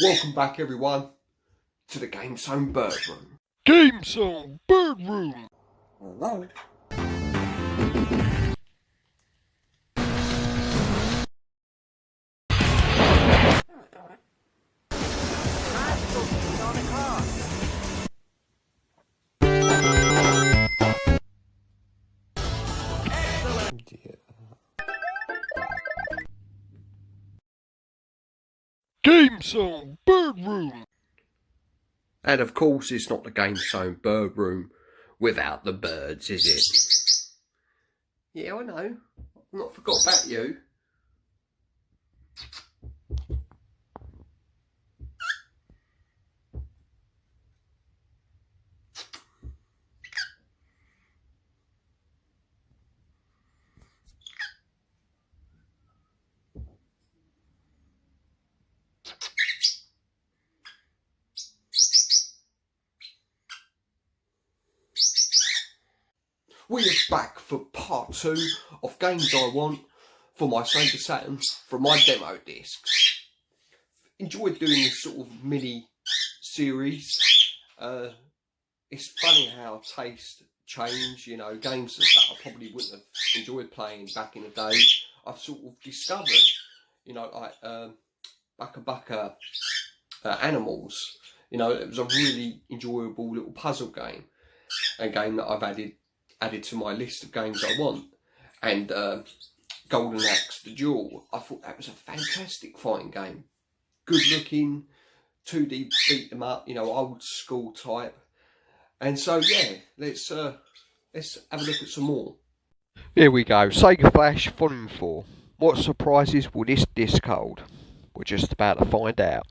Welcome back everyone to the GameZone Birdroom. GameZone Birdroom. Hello. GameZone Birdroom. And of course it's not the GameZone Birdroom without the birds, is it? Yeah, I know. I've not forgot about you. We are back for part 2 of games I want for my Sega Saturn from my demo discs. Enjoyed doing this sort of mini series. It's funny how taste change, you know, games that I probably wouldn't have enjoyed playing back in the day, I've sort of discovered, you know, like Baka Animals. You know, it was a really enjoyable little puzzle game, a game that I've added to my list of games I want. And Golden Axe the Duel, I thought that was a fantastic fighting game. Good looking, 2D beat 'em up, you know, old school type. And so yeah, let's have a look at some more. Here we go, Sega Flash Volume 4. What surprises will this disc hold? We're just about to find out.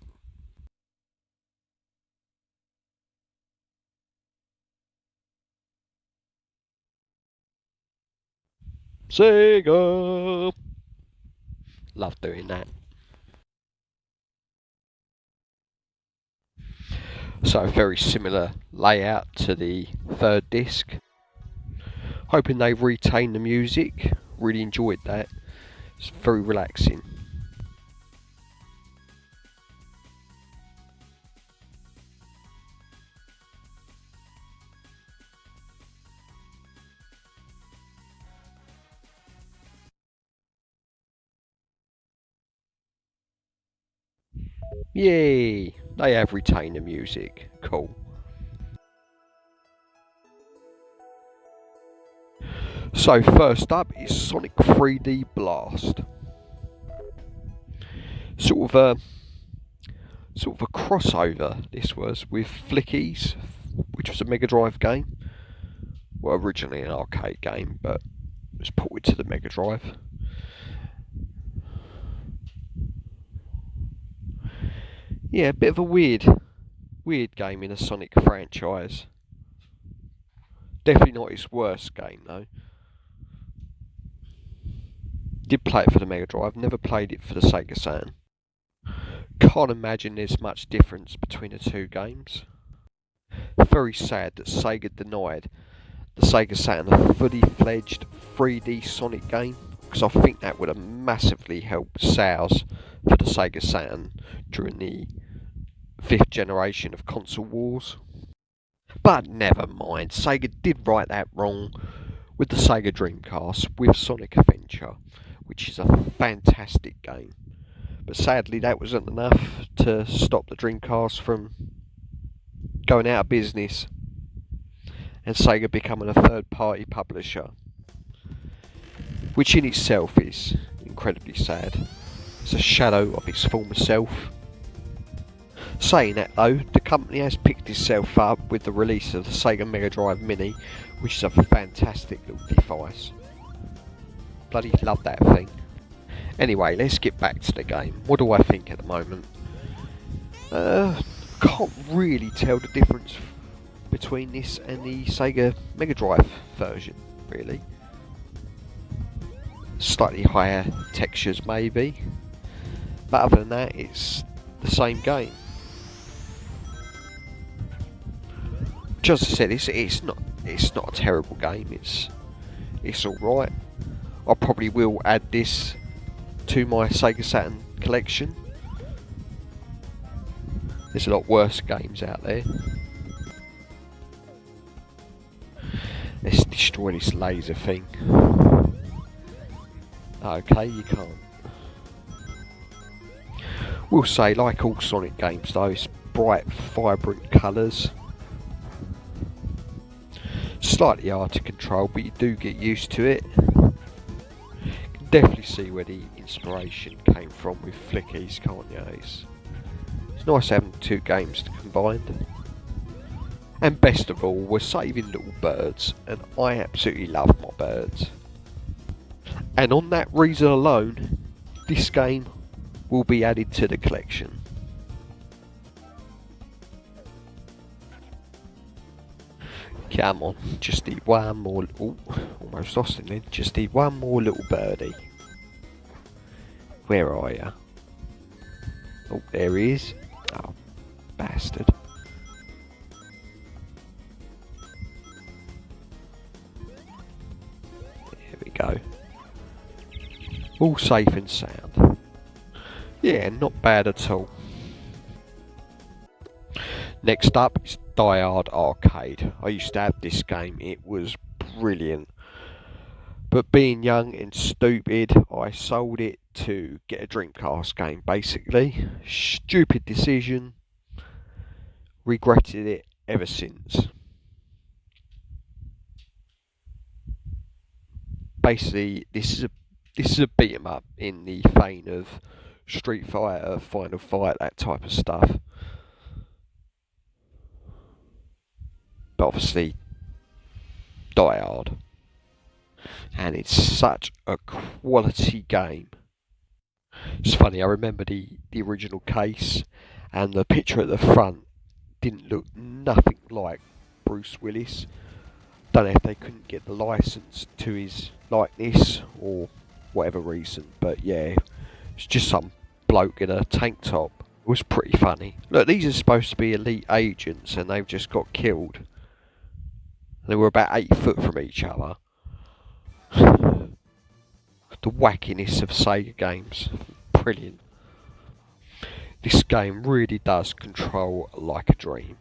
Sega! Love doing that. So very similar layout to the third disc. Hoping they've retained the music. Really enjoyed that. It's very relaxing. Yay! They have retained the music. Cool. So first up is Sonic 3D Blast. Sort of a crossover this was with Flickies, which was a Mega Drive game. Well, originally an arcade game, but it was ported to the Mega Drive. Yeah, a bit of a weird game in a Sonic franchise. Definitely not its worst game though. Did play it for the Mega Drive, never played it for the Sega Saturn. Can't imagine there's much difference between the two games. Very sad that Sega denied the Sega Saturn a fully fledged 3D Sonic game, because I think that would have massively helped sales for the Sega Saturn during the 5th generation of console wars. But never mind, Sega did right that wrong with the Sega Dreamcast with Sonic Adventure, which is a fantastic game. But sadly that wasn't enough to stop the Dreamcast from going out of business and Sega becoming a third-party publisher, which in itself is incredibly sad. It's a shadow of its former self. Saying that though, the company has picked itself up with the release of the Sega Mega Drive Mini, which is a fantastic little device. Bloody love that thing. Anyway, let's get back to the game. What do I think at the moment? Can't really tell the difference between this and the Sega Mega Drive version, really. Slightly higher textures maybe, but other than that it's the same game. Just as I said, it's not a terrible game. It's all right. I probably will add this to my Sega Saturn collection. There's a lot worse games out there. Let's destroy this laser thing. Okay, you can't. We'll say, like all Sonic games though, it's bright, vibrant colours. Slightly hard to control, but you do get used to it. You can definitely see where the inspiration came from with flickies, can't you? It's nice having two games combined. And best of all, we're saving little birds, and I absolutely love my birds. And on that reason alone, this game will be added to the collection. Come on, just need one more. Oh, almost lost him then. Just need one more little birdie. Where are you? Oh, there he is. Oh, bastard. There we go. All safe and sound. Yeah, not bad at all. Next up is Die Hard Arcade. I used to have this game, it was brilliant. But being young and stupid, I sold it to get a Dreamcast game, basically. Stupid decision. Regretted it ever since. Basically, this is a beat 'em up in the vein of Street Fighter, Final Fight, that type of stuff. But obviously, Die Hard. And it's such a quality game. It's funny, I remember the original case, and the picture at the front didn't look nothing like Bruce Willis. Don't know if they couldn't get the license to his likeness or whatever reason, but yeah, it's just some bloke in a tank top. It was pretty funny. Look, these are supposed to be elite agents and they've just got killed. They were about 8 foot from each other. The wackiness of Sega games. Brilliant. This game really does control like a dream.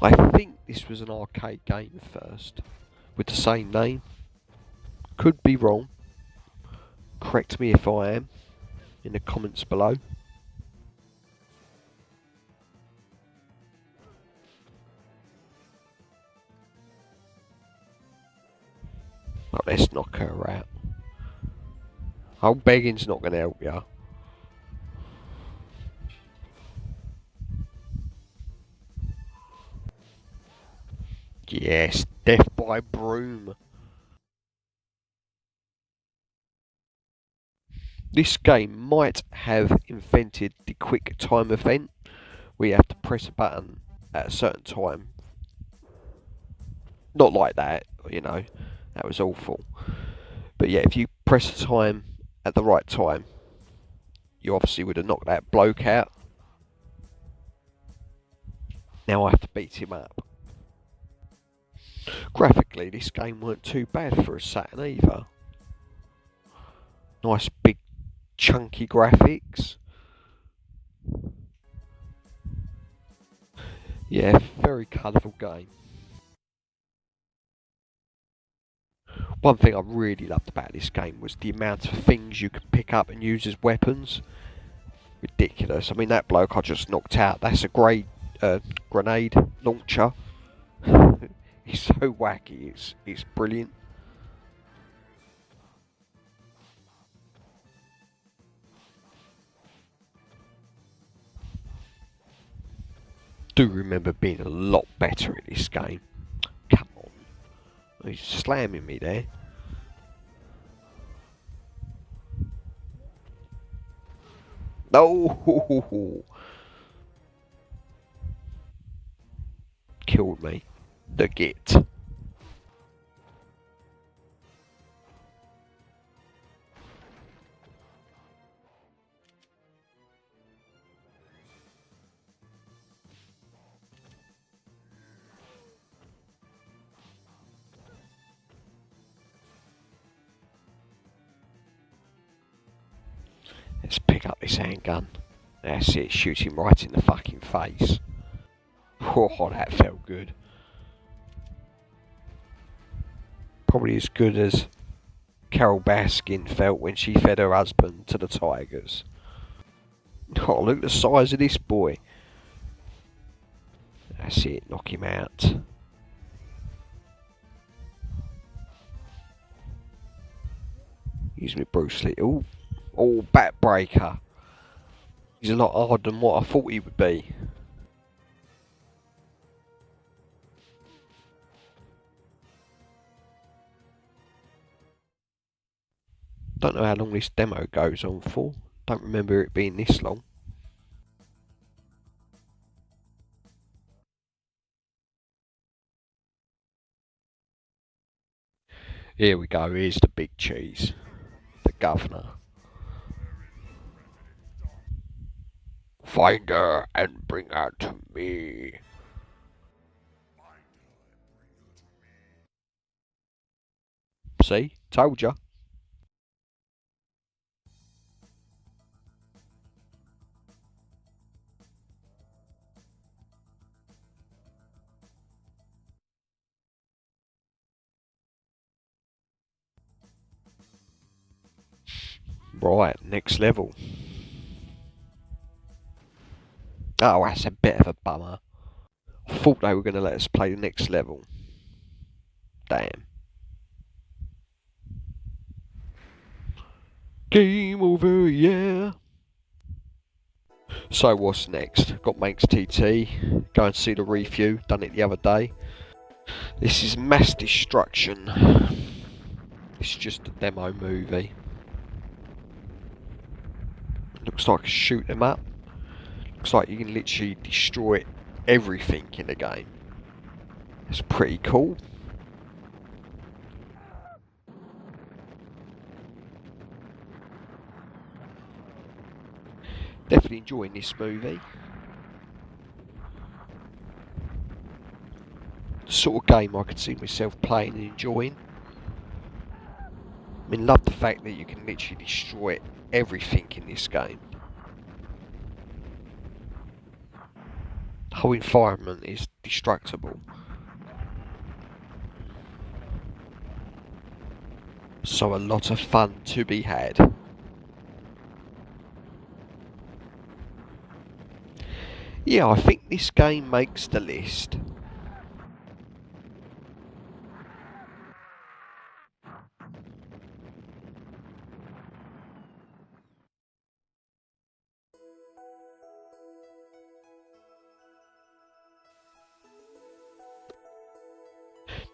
I think this was an arcade game first, with the same name. Could be wrong. Correct me if I am, in the comments below. Oh, let's knock her out. Oh, begging's not going to help you. Yes, death by broom. This game might have invented the quick time event, where you have to press a button at a certain time. Not like that, you know, that was awful. But yeah, if you press the time at the right time, you obviously would have knocked that bloke out. Now I have to beat him up. Graphically, this game weren't too bad for a Saturn either. Nice big chunky graphics. Yeah, very colourful game. One thing I really loved about this game was the amount of things you could pick up and use as weapons. Ridiculous. I mean, that bloke I just knocked out, that's a grenade launcher. It's so wacky, it's brilliant. Do remember being a lot better at this game. Come on. He's slamming me there. No! killed me. The Git. Let's pick up this handgun. That's it, shoot him right in the fucking face. Oh, that felt good. Probably as good as Carol Baskin felt when she fed her husband to the tigers. Oh, look at the size of this boy. That's it, knock him out. Use me Bruce Lee. Oh, backbreaker. He's a lot harder than what I thought he would be. Don't know how long this demo goes on for. Don't remember it being this long. Here we go, here's the big cheese. The governor. Find her and bring her to me. See? Told ya. Right, next level. Oh, that's a bit of a bummer. I thought they were going to let us play the next level. Damn. Game over, yeah. So what's next? Got Manx TT. Go and see the review. Done it the other day. This is Mass Destruction. It's just a demo movie. Looks like a shoot 'em up. Looks like you can literally destroy everything in the game. It's pretty cool. Definitely enjoying this movie. The sort of game I could see myself playing and enjoying. I mean, love the fact that you can literally destroy everything in this game. The whole environment is destructible. So a lot of fun to be had. Yeah, I think this game makes the list.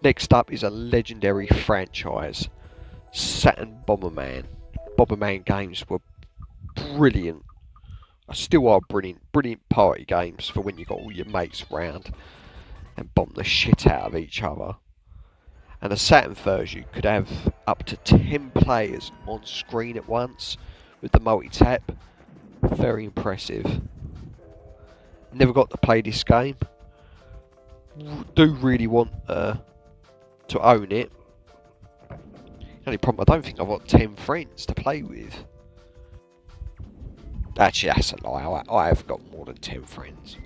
Next up is a legendary franchise, Saturn Bomberman. Bomberman games were brilliant. Still are brilliant party games for when you got all your mates round and bomb the shit out of each other. And the Saturn version could have up to 10 players on screen at once with the multi-tap. Very impressive. Never got to play this game. Do really want to own it. The only problem, I don't think I've got 10 friends to play with. Actually, that's a lie. I have got more than 10 friends.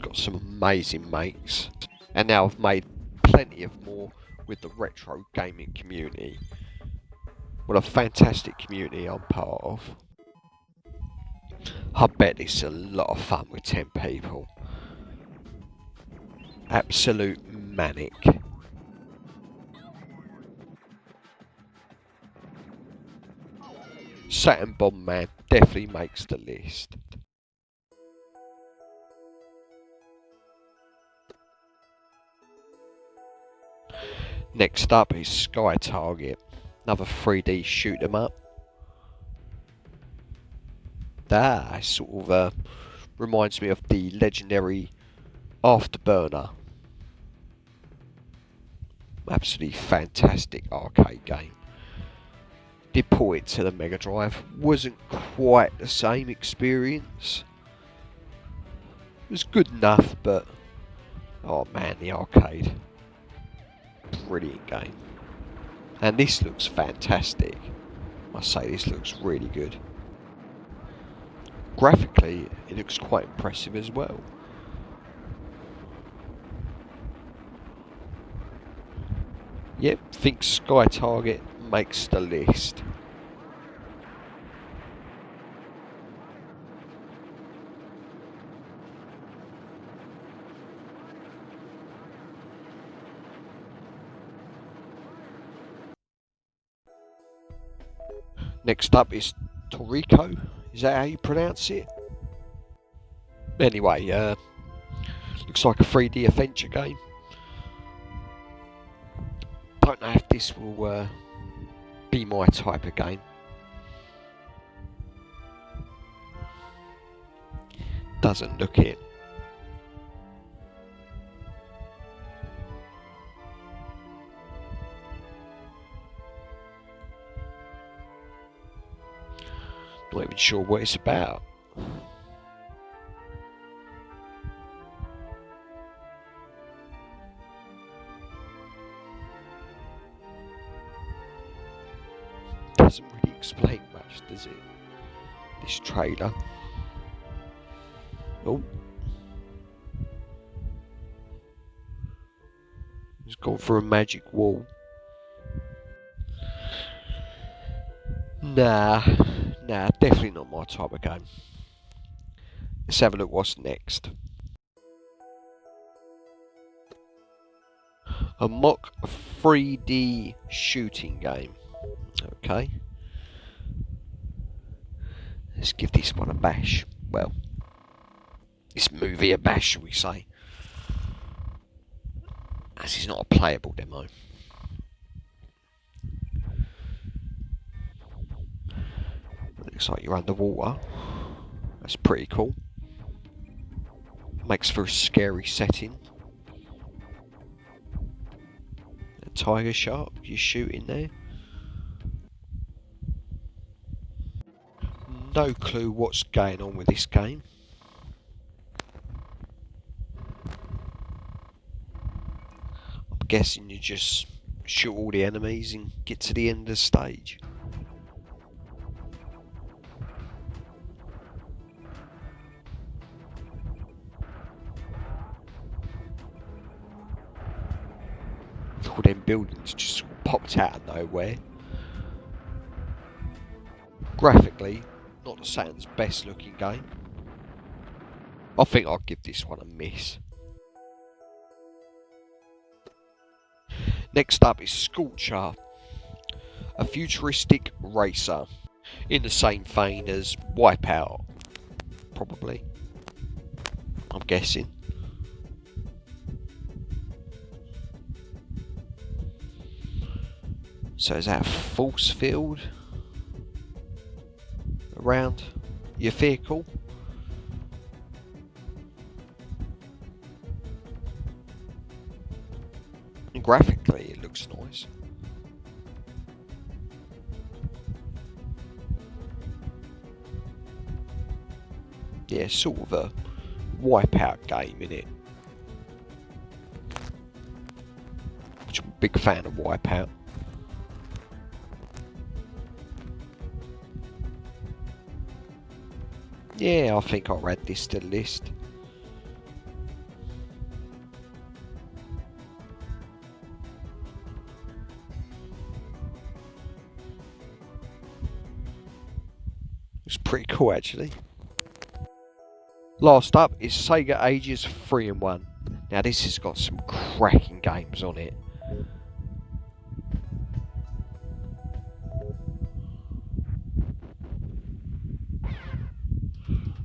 Got some amazing mates. And now I've made plenty of more with the retro gaming community. What a fantastic community I'm part of. I bet it's a lot of fun with 10 people. Absolute manic. Saturn Bomberman definitely makes the list. Next up is Sky Target, another 3D shoot 'em up. That sort of reminds me of the legendary Afterburner. Absolutely fantastic arcade game. Did port it to the Mega Drive. Wasn't quite the same experience. It was good enough, but oh man, the arcade. Brilliant game. And this looks fantastic. I must say, this looks really good. Graphically, it looks quite impressive as well. Yep, think Sky Target makes the list. Next up is Tarik. Is that how you pronounce it? Anyway, looks like a 3D adventure game. Don't know if this will be my type of game. Doesn't look it. Not even sure what it's about. Doesn't really explain much, does it? This trailer. Oh. It's gone for a magic wall. Nah, definitely not my type of game. Let's have a look what's next. Amok, a 3D shooting game. Okay. Let's give this one a bash. Well, this movie a bash, shall we say. This is not a playable demo. Looks like you're underwater. That's pretty cool. Makes for a scary setting. A tiger shark, you're shooting there. No clue what's going on with this game. I'm guessing you just shoot all the enemies and get to the end of the stage. All them buildings just popped out of nowhere. Graphically, not the Saturn's best looking game. I think I'll give this one a miss. Next up is Scorcher, a futuristic racer, in the same vein as Wipeout, probably. I'm guessing. So is that a force field around your vehicle? And graphically it looks nice. Yeah, sort of a Wipeout game, innit? Which I'm a big fan of Wipeout. Yeah, I think I'll add this to the list. It's pretty cool actually. Last up is Sega Ages 3-in-1. Now this has got some cracking games on it.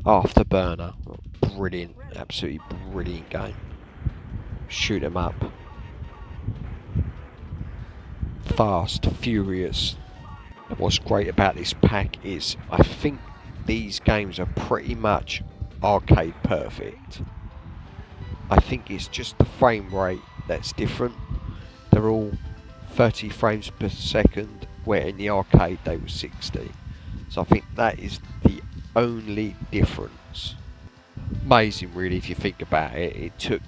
Afterburner, brilliant, absolutely brilliant game. Shoot 'em up. Fast, furious. And what's great about this pack is I think these games are pretty much arcade perfect. I think it's just the frame rate that's different. They're all 30 frames per second, where in the arcade they were 60. So I think that is the only difference. Amazing really if you think about it. It took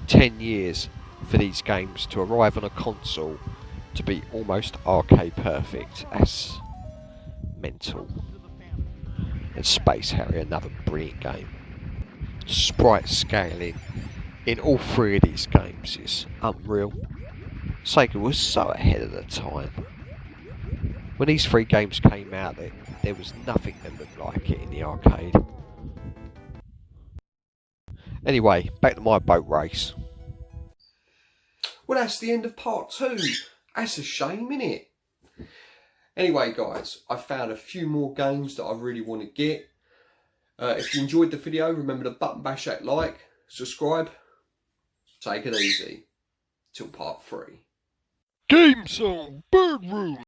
10 years for these games to arrive on a console to be almost arcade perfect. That's mental. And Space Harrier, another brilliant game. Sprite scaling in all three of these games is unreal. Sega was so ahead of the time. When these three games came out, there was nothing that looked like it in the arcade. Anyway, back to my boat race. Well, that's the end of part 2. That's a shame, innit? Anyway, guys, I found a few more games that I really want to get. If you enjoyed the video, remember to button bash that like, subscribe. Take it easy. Till part 3. GameZone, Birdroom.